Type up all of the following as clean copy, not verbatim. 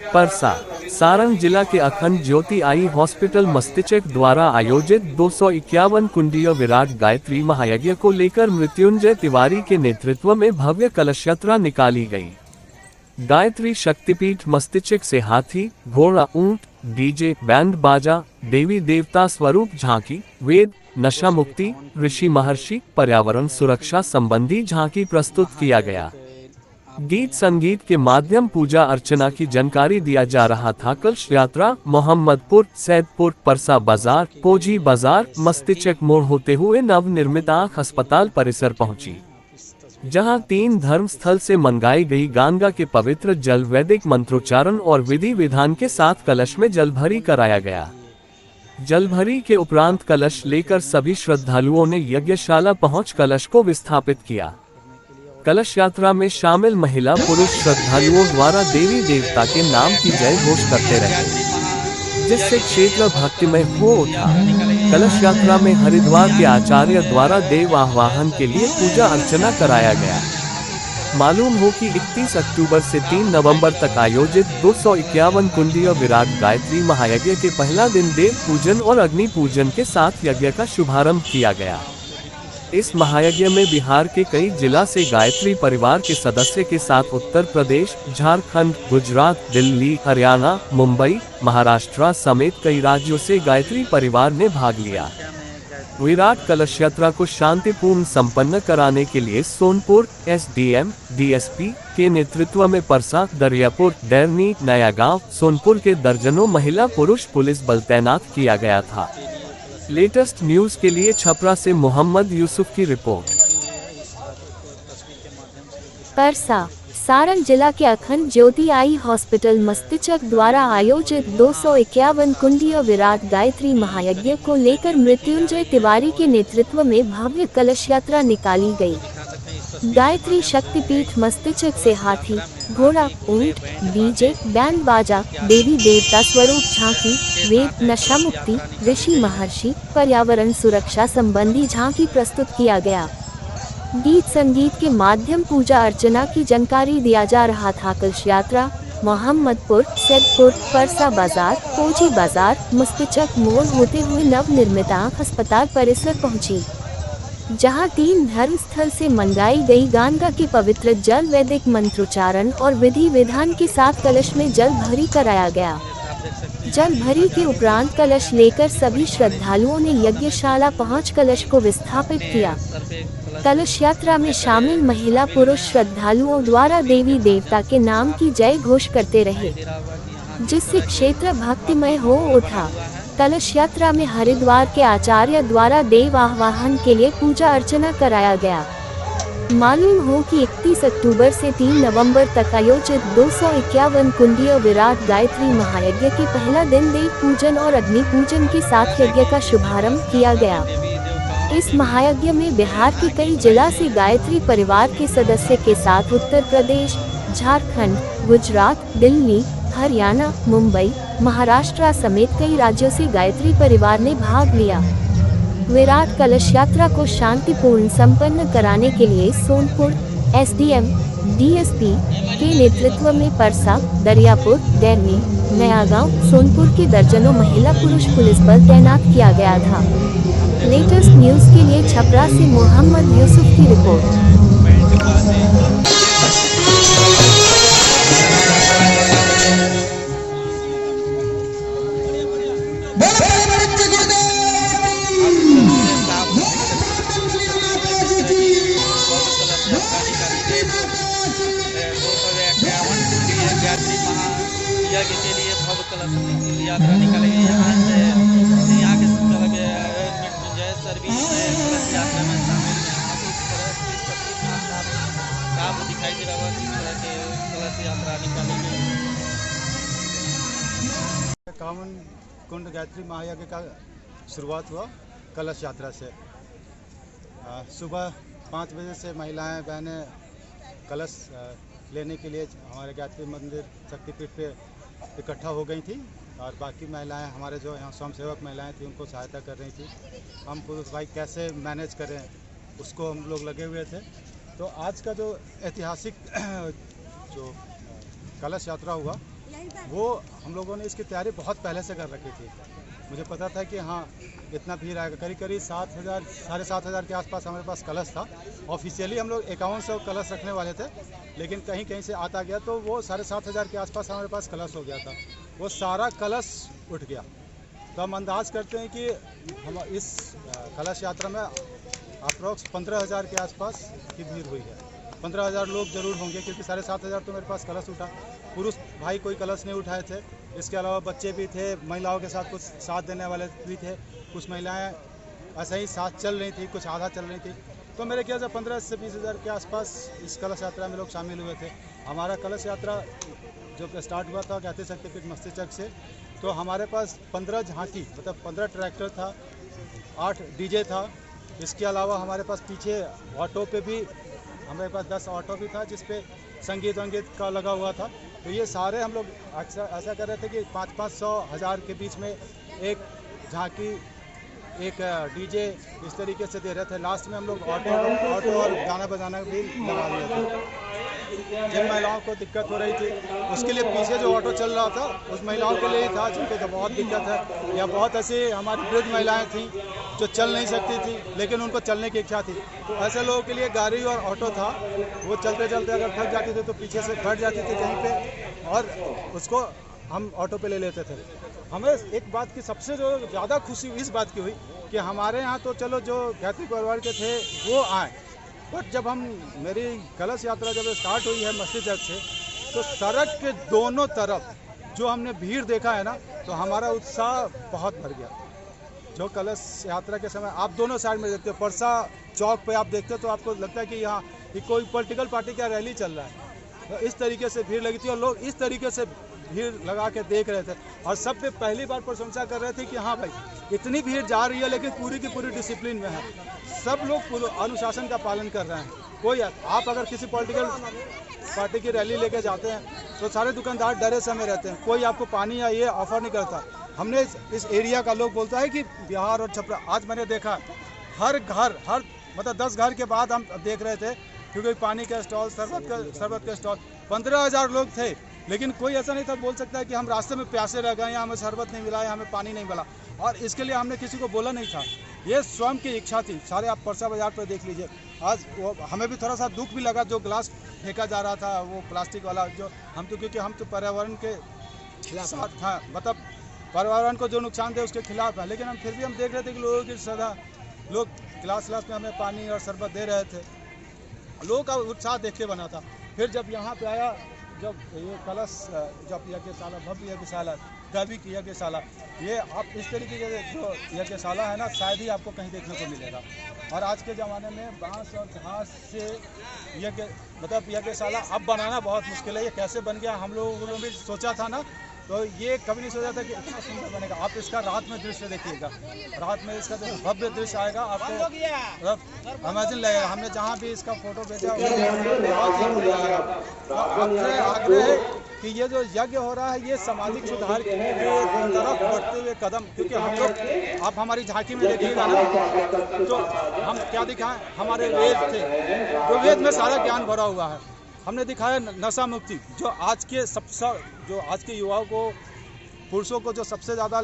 परसा सारण जिला के अखंड ज्योति आई हॉस्पिटल मस्तिष्क द्वारा आयोजित 251 कुंडीय विराट गायत्री महायज्ञ को लेकर मृत्युंजय तिवारी के नेतृत्व में भव्य कलश यात्रा निकाली गई। गायत्री शक्तिपीठ मस्तिष्क से हाथी, घोड़ा, ऊंट, डीजे, बैंड बाजा, देवी देवता स्वरूप झांकी, वेद, नशा मुक्ति, ऋषि महर्षि, पर्यावरण सुरक्षा संबंधी झांकी प्रस्तुत किया गया। गीत संगीत के माध्यम पूजा अर्चना की जानकारी दिया जा रहा था। कलश यात्रा मोहम्मदपुर, सैदपुर, परसा बाजार, पोजी बाजार, मस्तिष्क मोड़ होते हुए नवनिर्मित आँख अस्पताल परिसर पहुंची, जहां 3 धर्म स्थल से मंगाई गई गंगा के पवित्र जल वैदिक मंत्रोच्चारण और विधि विधान के साथ कलश में जलभरी कराया गया। जलभरी के उपरांत कलश लेकर सभी श्रद्धालुओं ने यज्ञशाला पहुंच कलश को विस्थापित किया। कलश यात्रा में शामिल महिला पुरुष श्रद्धालुओं द्वारा देवी देवता के नाम की जय घोष करते रहे, जिससे क्षेत्र भक्तिमय हो उठा। कलश यात्रा में हरिद्वार के आचार्य द्वारा देव आह्वाहन के लिए पूजा अर्चना कराया गया। मालूम हो कि 31 अक्टूबर से 3 नवंबर तक आयोजित 251 कुंडीय विराट गायत्री महायज्ञ के पहला दिन देव पूजन और अग्नि पूजन के साथ यज्ञ का शुभारंभ किया गया। इस महायज्ञ में बिहार के कई जिला से गायत्री परिवार के सदस्य के साथ उत्तर प्रदेश, झारखंड, गुजरात, दिल्ली, हरियाणा, मुंबई, महाराष्ट्र समेत कई राज्यों से गायत्री परिवार ने भाग लिया। विराट कलश यात्रा को शांतिपूर्ण संपन्न कराने के लिए सोनपुर एसडीएम, डीएसपी के नेतृत्व में परसा, दरियापुर, डैरनी, नया गांव, सोनपुर के दर्जनों महिला पुरुष पुलिस बल तैनात किया गया था। लेटेस्ट न्यूज के लिए छपरा से मोहम्मद यूसुफ की रिपोर्ट। परसा सारण जिला के अखंड ज्योति आई हॉस्पिटल मस्तिष्क द्वारा आयोजित 251 कुंडीय विराट गायत्री महायज्ञ को लेकर मृत्युंजय तिवारी के नेतृत्व में भव्य कलश यात्रा निकाली गई। गायत्री शक्तिपीठ मस्तिष्क से हाथी, घोड़ा, ऊंट, डीजे, बैंड बाजा, देवी देवता स्वरूप झांकी, वेद, नशा मुक्ति, ऋषि महर्षि, पर्यावरण सुरक्षा संबंधी झांकी प्रस्तुत किया गया। गीत संगीत के माध्यम पूजा अर्चना की जानकारी दिया जा रहा था। कलश यात्रा मोहम्मदपुर, सैदपुर, परसा बाजार, पोजी बाजार, मस्तिष्क मोड़ होते हुए नवनिर्मित आँख अस्पताल परिसर पहुंची, जहां 3 धर्म स्थल से मंगाई गई गंगा के पवित्र जल वैदिक मंत्रोच्चारण और विधि विधान के साथ कलश में जल भरी कराया गया। जल भरी के उपरांत कलश लेकर सभी श्रद्धालुओं ने यज्ञशाला पहुंच कलश को विस्थापित किया। कलश यात्रा में शामिल महिला पुरुष श्रद्धालुओं द्वारा देवी देवता के नाम की जय घोष करते रहे, जिससे क्षेत्र भक्तिमय हो उठा। कलश यात्रा में हरिद्वार के आचार्य द्वारा देव आह्वाहन के लिए पूजा अर्चना कराया गया। मालूम हो कि 31 अक्टूबर से 3 नवंबर तक आयोजित 251 कुंडीय विराट गायत्री महायज्ञ के पहला दिन देव पूजन और अग्नि पूजन के साथ यज्ञ का शुभारंभ किया गया। इस महायज्ञ में बिहार के कई जिला से गायत्री परिवार के सदस्य के साथ उत्तर प्रदेश, झारखंड, गुजरात, दिल्ली, हरियाणा, मुंबई, महाराष्ट्र समेत कई राज्यों से गायत्री परिवार ने भाग लिया। विराट कलश यात्रा को शांतिपूर्ण संपन्न कराने के लिए सोनपुर एसडीएम, डीएसपी के नेतृत्व में परसा, दरियापुर, डैरनी, नया गांव, सोनपुर के दर्जनों महिला पुरुष पुलिस बल तैनात किया गया था। लेटेस्ट न्यूज के लिए छपरा से मोहम्मद यूसुफ की रिपोर्ट। यज्ञ के लिए भव्य कलश यात्रा निकाली गई। यहाँ के मृत्युंजय सर्विस कलश यात्रा में शामिल काम दिखाई दे रहा है। किस तरह के कलश यात्रा निकाली गई। 51 कुंड गायत्री महायज्ञ का शुरुआत हुआ कलश यात्रा से। सुबह 5 बजे से महिलाएं बहनें कलश लेने के लिए हमारे गायत्री मंदिर शक्तिपीठ पे इकट्ठा हो गई थी और बाकी महिलाएं हमारे जो यहाँ स्वयंसेवक महिलाएं थी उनको सहायता कर रही थी। हम पुरुष भाई कैसे मैनेज करें उसको हम लोग लगे हुए थे। तो आज का जो ऐतिहासिक जो कलश यात्रा हुआ वो हम लोगों ने इसकी तैयारी बहुत पहले से कर रखी थी। मुझे पता था कि हाँ इतना भीड़ आएगा, करीब करीब 7,000 साढ़े 7,000 के आसपास हमारे पास कलश था। ऑफिशियली हम लोग 5100 कलश रखने वाले थे, लेकिन कहीं कहीं से आता गया तो वो 7,500 के आसपास हमारे पास कलश हो गया था। वो सारा कलश उठ गया। तो हम अंदाज़ करते हैं कि हम इस कलश यात्रा में अप्रॉक्स 15,000 के आसपास की भीड़ हुई है। 15,000 लोग जरूर होंगे, क्योंकि 7,500 तो मेरे पास कलश उठा। पुरुष भाई कोई कलश नहीं उठाए थे, इसके अलावा बच्चे भी थे, महिलाओं के साथ कुछ साथ देने वाले भी थे, कुछ महिलाएं ऐसे ही साथ चल रही थी, कुछ आधा चल रही थी। तो मेरे ख्याल से 15 से 20,000 के आसपास इस कलश यात्रा में लोग शामिल हुए थे। हमारा कलश यात्रा जब स्टार्ट हुआ था कहते शक्तिपीठ मस्तिचक से, तो हमारे पास 15 झांकी मतलब 15 ट्रैक्टर था, 8 डीजे था। इसके अलावा हमारे पास पीछे ऑटो पे भी हमारे पास 10 ऑटो भी था, जिस पे संगीत वंगीत का लगा हुआ था। तो ये सारे हम लोग अक्सर ऐसा कर रहे थे कि 500-500 हज़ार के बीच में एक झांकी, एक डीजे इस तरीके से दे रहे थे। लास्ट में हम लोग ऑटो और गाना बजाना भी लगा लिए थे। जिन महिलाओं को दिक्कत हो रही थी उसके लिए पीछे जो ऑटो चल रहा था उस महिलाओं के लिए ही था जिनको तो बहुत दिक्कत है, या बहुत ऐसी हमारी वृद्ध महिलाएं थीं जो चल नहीं सकती थी लेकिन उनको चलने की इच्छा थी। तो ऐसे लोगों के लिए गाड़ी और ऑटो था। वो चलते चलते अगर थक जाती थी तो पीछे से फट जाती थी कहीं पे, और उसको हम ऑटो पे ले लेते थे। हमें एक बात की सबसे जो ज़्यादा खुशी इस बात की हुई कि हमारे यहाँ तो चलो जो गायत्री परिवार के थे वो आए, बट जब मेरी कलश यात्रा जब स्टार्ट हुई है मस्तिचक से, तो सड़क के दोनों तरफ जो हमने भीड़ देखा है ना, तो हमारा उत्साह बहुत भर गया। जो कलश यात्रा के समय आप दोनों साइड में देखते हो, परसा चौक पे आप देखते हो तो आपको लगता है कि यहाँ कोई पॉलिटिकल पार्टी का रैली चल रहा है। तो इस तरीके से भीड़ लगी थी और लोग इस तरीके से भीड़ लगा के देख रहे थे, और सब पे पहली बार प्रशंसा कर रहे थे कि हाँ भाई इतनी भीड़ जा रही है लेकिन पूरी की पूरी डिसिप्लिन में है, सब लोग अनुशासन का पालन कर रहे हैं। कोई आप अगर किसी पॉलिटिकल पार्टी की रैली लेके जाते हैं तो सारे दुकानदार डरे समय रहते हैं, कोई आपको पानी या ये ऑफर नहीं करता। हमने इस एरिया का लोग बोलता है कि बिहार और छपरा, आज मैंने देखा हर मतलब 10 घर के बाद हम देख रहे थे क्योंकि पानी का स्टॉल, शरबत का स्टॉल, 15,000 लोग थे, लेकिन कोई ऐसा नहीं था बोल सकता है कि हम रास्ते में प्यासे रह गए या हमें शरबत नहीं मिला या हमें पानी नहीं मिला, और इसके लिए हमने किसी को बोला नहीं था। ये स्वयं की इच्छा थी। सारे आप परसा बाजार पर देख लीजिए, आज वो हमें भी थोड़ा सा दुख भी लगा जो ग्लास फेंका जा रहा था वो प्लास्टिक वाला, जो हम तो क्योंकि हम तो पर्यावरण के साथ था, मतलब पर्यावरण को जो नुकसान दे उसके खिलाफ है, लेकिन हम फिर भी हम देख रहे थे कि लोगों की सदा लोग गिलास में हमें पानी और शरबत दे रहे थे। लोगों का उत्साह देख के बना था। फिर जब यहाँ पे आया, जब ये कलश जब यज्ञशाला, भव्य यज्ञशाला, दैविक यज्ञशाला, ये आप इस तरीके के जो यज्ञशाला है ना शायद ही आपको कहीं देखने को मिलेगा। और आज के ज़माने में बांस और घास से यज्ञशाला अब बनाना बहुत मुश्किल है। ये कैसे बन गया हम लोगों ने भी सोचा था ना, तो ये कभी नहीं सोचा था कि इतना सुंदर बनेगा। आप इसका रात में दृश्य देखिएगा, रात में इसका जो भव्य दृश्य आएगा आपको इमेजिन लगेगा। हमने जहाँ भी इसका फोटो भेजा आग्रह है कि ये जो यज्ञ हो रहा है ये सामाजिक सुधार की तरफ बढ़ते हुए कदम, क्योंकि हम लोग आप हमारी झांकी में देखिएगा ना तो हम क्या दिखाएं, हमारे वेद थे, जो वेद में सारा ज्ञान भरा हुआ है। हमने दिखाया नशा मुक्ति, जो आज के युवाओं को, पुरुषों को जो सबसे ज़्यादा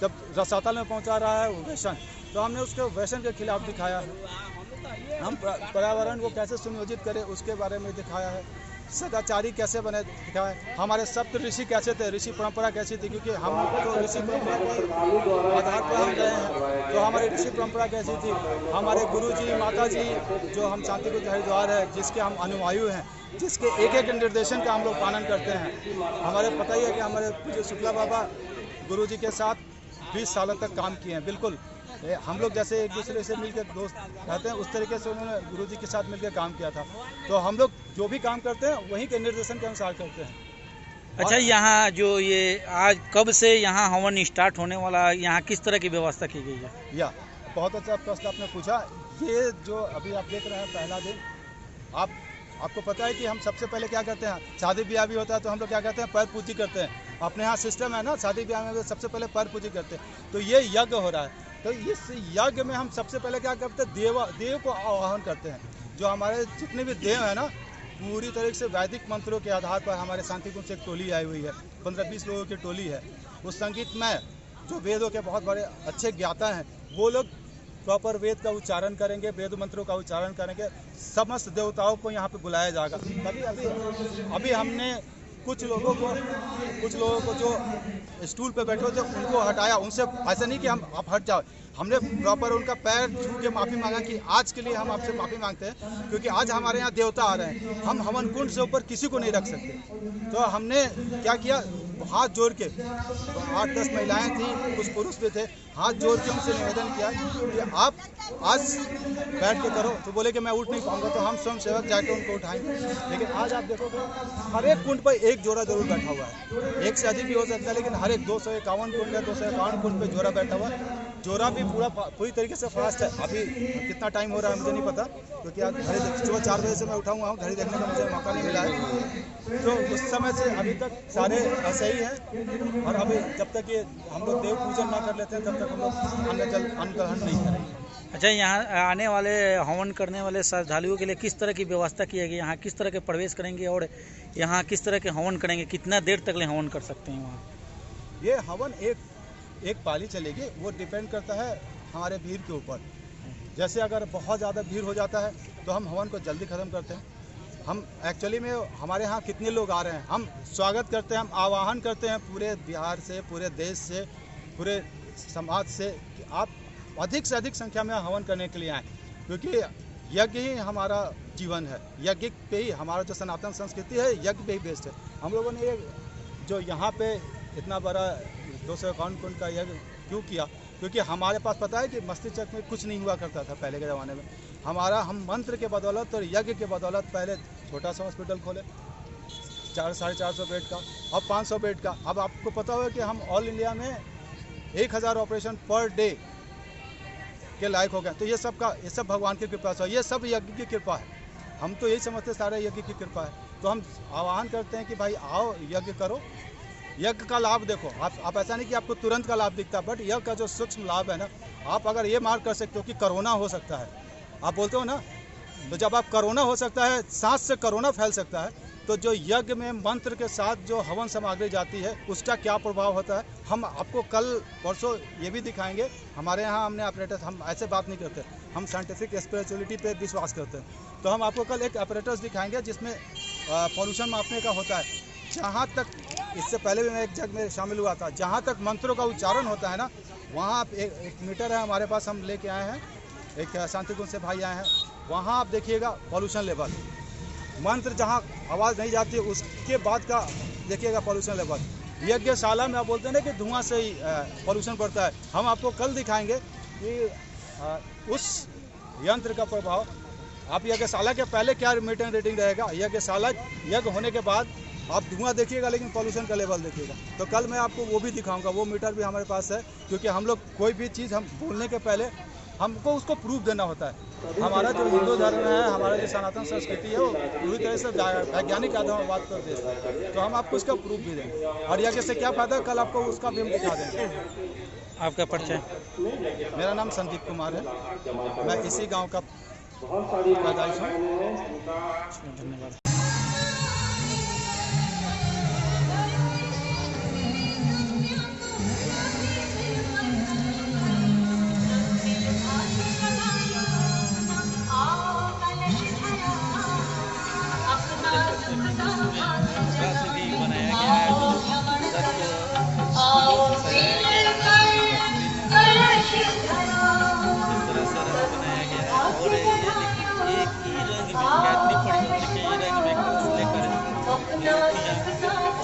जब रसातल में पहुंचा रहा है वो व्यसन, तो हमने उसके व्यसन के खिलाफ दिखाया है। हम पर्यावरण को कैसे सुनियोजित करें उसके बारे में दिखाया है। सदाचारी कैसे बने दिखाया है। हमारे सप्त ऋषि कैसे थे, ऋषि परंपरा कैसी थी, क्योंकि हम तो ऋषि परंपरा के आधार पर हम गए हैं, तो हमारी ऋषि परंपरा कैसी थी। हमारे गुरु जी, माता जी, जो हम शांतिकुंज हरिद्वार है जिसके हम अनुयायी हैं, जिसके एक एक निर्देशन का हम लोग पालन करते हैं। हमारे पता ही है कि हमारे पूज्य शुक्ला बाबा गुरु जी के साथ 20 सालों तक काम किए हैं। बिल्कुल हम लोग जैसे एक दूसरे से मिलकर दोस्त रहते हैं उस तरीके से उन्होंने गुरु जी के साथ मिलकर काम किया था। तो हम लोग जो भी काम करते हैं वहीं के निर्देशन के अनुसार करते हैं। अच्छा, यहाँ जो ये आज कब से यहाँ हवन स्टार्ट होने वाला, यहाँ किस तरह की व्यवस्था की गई है? या बहुत अच्छा प्रश्न आपने पूछा। ये जो अभी आप देख रहे हैं पहला दिन, आपको पता है कि हम सबसे पहले क्या करते हैं, शादी ब्याह भी होता है तो हम लोग क्या करते हैं, पैर पूजी करते हैं। अपने यहाँ सिस्टम है ना, शादी ब्याह में सबसे पहले पैर पूजी करते हैं। तो ये यज्ञ हो रहा है, तो इस यज्ञ में हम सबसे पहले क्या करते हैं, देव को आह्वान करते हैं। जो हमारे जितने भी देव हैं ना, पूरी तरीके से वैदिक मंत्रों के आधार पर हमारे शांति कुंज से एक टोली आई हुई है, 15-20 लोगों की टोली है। उस संगीत में जो वेदों के बहुत बड़े अच्छे ज्ञाता हैं, वो लोग प्रॉपर वेद का उच्चारण करेंगे, वेद मंत्रों का उच्चारण करेंगे। समस्त देवताओं को यहाँ पे बुलाया जाएगा। तभी अभी हमने कुछ लोगों को जो स्टूल पे बैठे थे उनको हटाया। उनसे ऐसा नहीं कि हम आप हट जाओ, हमने प्रॉपर उनका पैर छू के माफ़ी मांगा कि आज के लिए हम आपसे माफ़ी मांगते हैं, क्योंकि आज हमारे यहाँ देवता आ रहे हैं, हम हवन कुंड से ऊपर किसी को नहीं रख सकते। तो हमने क्या किया, हाथ जोड़ के 8-10 महिलाएं थी, कुछ पुरुष भी थे, हाथ जोड़ के उनसे निवेदन किया कि आप आज बैठ के करो। तो बोले कि मैं उठ नहीं पाऊंगा, तो हम स्वयं सेवक जाके उनको उठाएंगे। लेकिन आज आप देखोगे हर एक कुंड पर एक जोड़ा जरूर बैठा हुआ है, एक से अधिक भी हो सकता है, लेकिन हर एक 251 कुंड है, 251 कुंड पे जोड़ा बैठा हुआ है। जोड़ा भी पूरी तरीके से फास्ट है। अभी कितना टाइम हो रहा है मुझे नहीं पता, क्योंकि आज घड़ी सुबह 4 बजे से मैं उठा हुआ हूँ, घड़ी देखने का मुझे मौका नहीं मिला है। तो उस समय से अभी तक सारे ऐसे ही हैं, और अभी जब तक ये हम लोग देव पूजन ना कर लेते हैं तब तक हम लोग अन्न ग्रहण नहीं करेंगे। अच्छा, यहाँ आने वाले हवन करने वाले श्रद्धालुओं के लिए किस तरह की व्यवस्था की है? यहाँ किस तरह के प्रवेश करेंगे और यहाँ किस तरह के हवन करेंगे? कितना देर तक हवन कर सकते हैं वहाँ? ये हवन एक पाली चलेगी, वो डिपेंड करता है हमारे भीड़ के ऊपर। जैसे अगर बहुत ज़्यादा भीड़ हो जाता है तो हम हवन को जल्दी ख़त्म करते हैं। हम एक्चुअली में हमारे यहाँ कितने लोग आ रहे हैं, हम स्वागत करते हैं, हम आह्वान करते हैं पूरे बिहार से, पूरे देश से, पूरे समाज से कि आप अधिक से अधिक संख्या में हवन करने के लिए आएँ, क्योंकि यज्ञ ही हमारा जीवन है। यज्ञ पे ही हमारा जो सनातन संस्कृति है, यज्ञ पे ही बेस्ड है। हम लोगों ने जो यहाँ पे इतना बड़ा 251 कुंड का यज्ञ क्यों किया, क्योंकि हमारे पास पता है कि मस्तिष्क में कुछ नहीं हुआ करता था पहले के ज़माने में। हम मंत्र के बदौलत और यज्ञ के बदौलत पहले छोटा सा हॉस्पिटल खोले 400-450 बेड का, अब 500 बेड का। अब आपको पता होगा कि हम ऑल इंडिया में 1000 ऑपरेशन पर डे के लायक हो गए। तो ये सब भगवान की कृपा से, ये सब यज्ञ की कृपा है। हम तो यही समझते सारे यज्ञ की कृपा है। तो हम आह्वान करते हैं कि भाई आओ, यज्ञ करो, यज्ञ का लाभ देखो। आप ऐसा नहीं कि आपको तुरंत का लाभ दिखता, बट यज्ञ का जो सूक्ष्म लाभ है ना, आप अगर ये मार्क कर सकते हो कि कोरोना हो सकता है, आप बोलते हो ना, तो जब आप कोरोना हो सकता है, सांस से कोरोना फैल सकता है, तो जो यज्ञ में मंत्र के साथ जो हवन सामग्री जाती है उसका क्या प्रभाव होता है, हम आपको कल परसों ये भी दिखाएंगे। हमारे यहाँ हमने ऑपरेटर्स, हम ऐसे बात नहीं करते, हम साइंटिफिक स्पिरिचुअलिटी पे विश्वास करते हैं। तो हम आपको कल एक ऑपरेटर्स दिखाएंगे जिसमें पॉल्यूशन मापने का होता है। जहाँ तक, इससे पहले भी मैं एक जग में शामिल हुआ था, जहाँ तक मंत्रों का उच्चारण होता है ना, वहाँ एक मीटर है हमारे पास, हम लेके आए हैं, एक शांति कुंज से भाई आए हैं, वहाँ आप देखिएगा पॉल्यूशन लेवल, मंत्र जहाँ आवाज़ नहीं जाती उसके बाद का देखिएगा पॉल्यूशन लेवल। यज्ञशाला में आप बोलते हैं ना कि धुआं से ही पॉल्यूशन बढ़ता है, हम आपको कल दिखाएंगे कि उस यंत्र का प्रभाव। आप यज्ञशाला के पहले क्या मीटर रीडिंग रहेगा, यज्ञशाला यज्ञ होने के बाद आप धुआं देखिएगा, लेकिन पॉल्यूशन का लेवल देखिएगा। तो कल मैं आपको वो भी दिखाऊंगा, वो मीटर भी हमारे पास है, क्योंकि हम लोग कोई भी चीज़ हम बोलने के पहले हमको उसको प्रूफ देना होता है। हमारा जो हिंदू धर्म है, हमारा जो सनातन संस्कृति है, वो पूरी तरह से वैज्ञानिक आधार पर बात कर देते हैं, तो हम आपको इसका प्रूफ भी देंगे। और यज्ञ से क्या फायदा, कल आपको उसका भी हम दिखा देंगे। आपका परिचय? मेरा नाम संदीप कुमार है, मैं इसी गाँव का पैदाइश हूँ। धन्यवाद।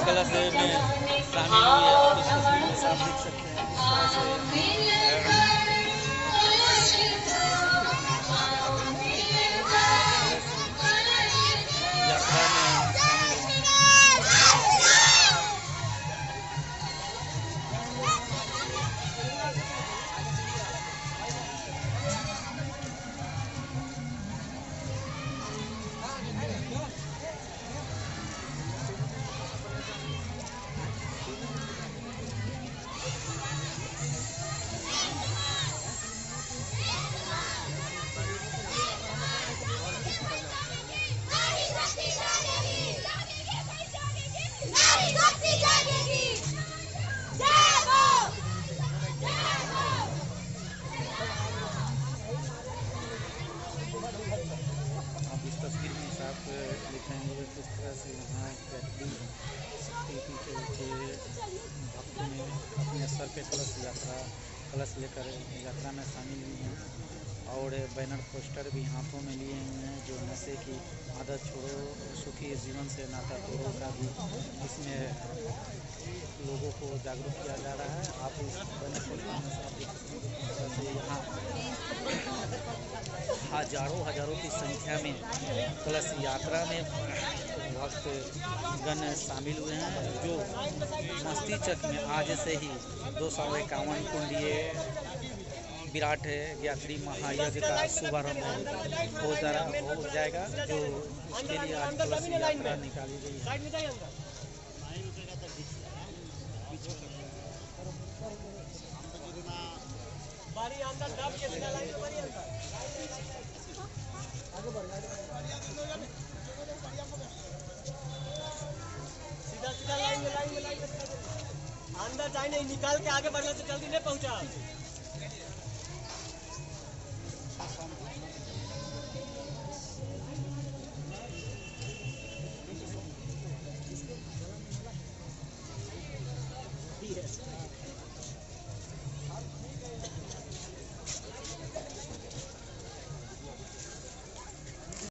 कलश में शामिल हुई है, आप इस तस्वीर में साफ देख सकते हैं। यात्रा में सर पे कलश लेकर यात्रा में शामिल हुई हैं और बैनर पोस्टर भी हाथों में लिए हुए हैं जो नशे की आदत छोड़ो, सुखी जीवन से नाता तोड़ो का भी इसमें लोगों को जागरूक किया जा रहा है। आप इस बैनर पोस्टर में साफ देख सकते हैं जैसे यहाँ हजारों की संख्या में कलश यात्रा में भक्त गण शामिल हुए हैं जो मस्तिचक में आज से ही 251 कुंडीय विराट गायत्री महायज्ञ का शुभारंभ हो जाएगा जो इसके लिए आज कलश यात्रा निकाली गई है। सीधा लाइन में अंदर जाए नहीं, निकाल के आगे बढ़ने से जल्दी नहीं पहुंचा।